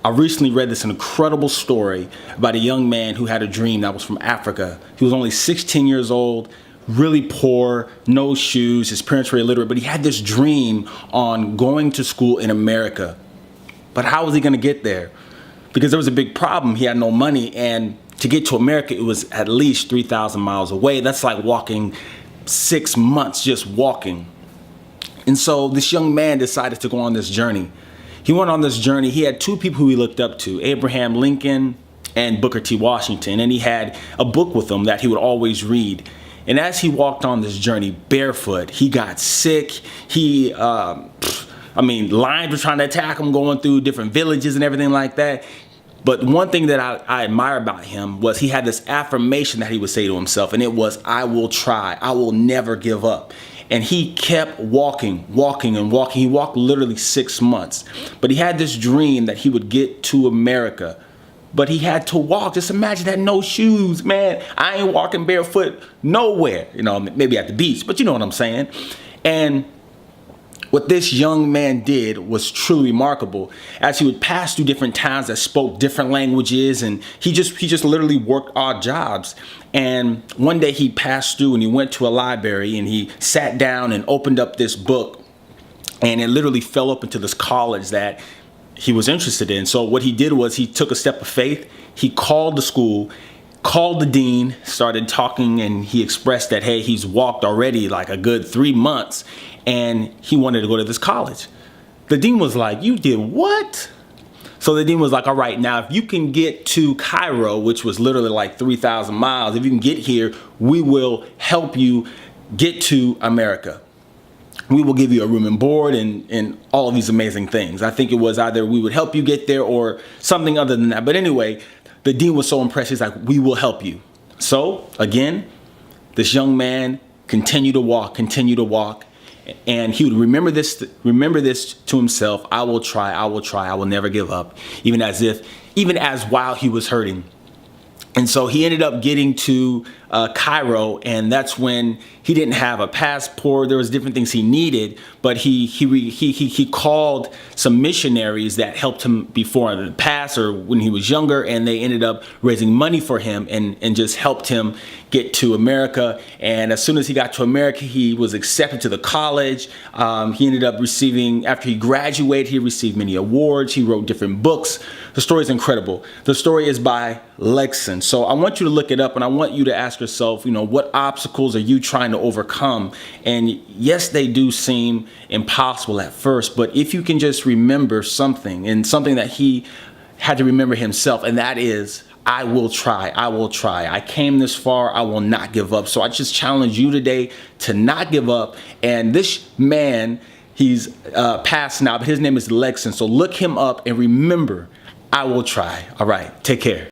I recently read this incredible story about a young man who had a dream that was from Africa. He was only 16 years old, really poor, no shoes, his parents were illiterate, but he had this dream on going to school in America. But how was he gonna get there? Because there was a big problem, he had no money, and to get to America, it was at least 3,000 miles away. That's like walking 6 months, just walking. And so this young man decided to go on this journey. He went on this journey. He had two people who he looked up to, Abraham Lincoln and Booker T. Washington. And he had a book with him that he would always read. And as he walked on this journey barefoot, he got sick. Lions were trying to attack him, going through different villages and everything like that. But one thing that I admire about him was he had this affirmation that he would say to himself, and it was, I will try, I will never give up. And he kept walking. He walked literally 6 months. But he had this dream that he would get to America. But he had to walk. Just imagine that, no shoes, man. I ain't walking barefoot nowhere. Maybe at the beach, but you know what I'm saying. And what this young man did was truly remarkable. As he would pass through different towns that spoke different languages, and he just literally worked odd jobs. And one day he passed through and he went to a library and he sat down and opened up this book, and it literally fell open to this college that he was interested in. So what he did was he took a step of faith. He called the school, called the dean, started talking, and he expressed that, hey, he's walked already like a good 3 months and he wanted to go to this college. The dean was like, you did what? So the dean was like, all right, now if you can get to Cairo, which was literally like 3,000 miles, if you can get here, we will help you get to America. We will give you a room and board and all of these amazing things. I think it was either we would help you get there or something other than that. But anyway, the dean was so impressed. He's like, we will help you. So again, this young man continued to walk. And he would remember this to himself. I will try, I will never give up. Even as while he was hurting. And so he ended up getting to Cairo, and that's when he didn't have a passport. There was different things he needed, but he called some missionaries that helped him before in the past or when he was younger, and they ended up raising money for him and just helped him get to America. And as soon as he got to America, he was accepted to the college. He ended up receiving, after he graduated, he received many awards. He wrote different books. The story is incredible. The story is by Legson. So I want you to look it up, and I want you to ask yourself, what obstacles are you trying to overcome? And yes, they do seem impossible at first, but if you can just remember something, and something that he had to remember himself, and that is, I will try. I came this far. I will not give up. So I just challenge you today to not give up. And this man, he's passed now, but his name is Legson. So look him up and remember, I will try. All right, take care.